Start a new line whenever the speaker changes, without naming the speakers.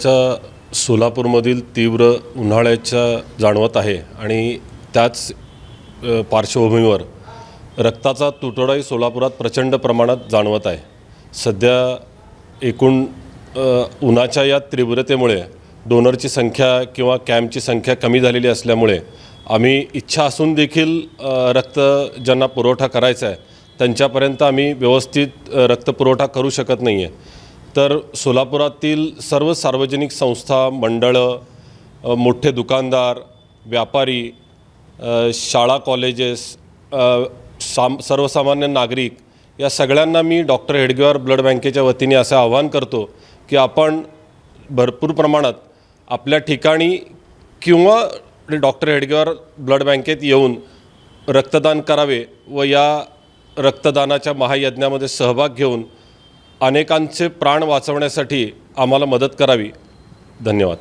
सध्याच्या सोलापूरमधील तीव्र उन्हाळ्याच्या जाणवत आहे आणि त्याच पार्श्वभूमीवर रक्ताचा तुटवडाही सोलापुरात प्रचंड प्रमाणात जाणवत आहे। सध्या एकूण उन्हाच्या या तीव्रतेमुळे डोनरची संख्या किंवा कॅम्पची संख्या कमी झालेली असल्यामुळे आम्ही इच्छा असून देखील रक्त ज्यांना पुरवठा करायचा आहे त्यांच्यापर्यंत आम्ही व्यवस्थित रक्तपुरवठा करू शकत नाही आहे। तर सोलापुरातील सर्व सार्वजनिक संस्था, मंडळं, मोठे दुकानदार, व्यापारी, शाळा, कॉलेजेस, सर्वसामान्य नागरिक या सगळ्यांना मी डॉक्टर हेडगेवार ब्लड बँकेच्या वतीने असं आवाहन करतो की आपण भरपूर प्रमाणात आपल्या ठिकाणी किंवा डॉक्टर हेडगेवार ब्लड बँकेत येऊन रक्तदान करावे व या रक्तदानाच्या महायज्ञामध्ये सहभाग घेऊन अनेकांचे प्राण वाचवण्यासाठी आम्हाला मदत करावी। धन्यवाद।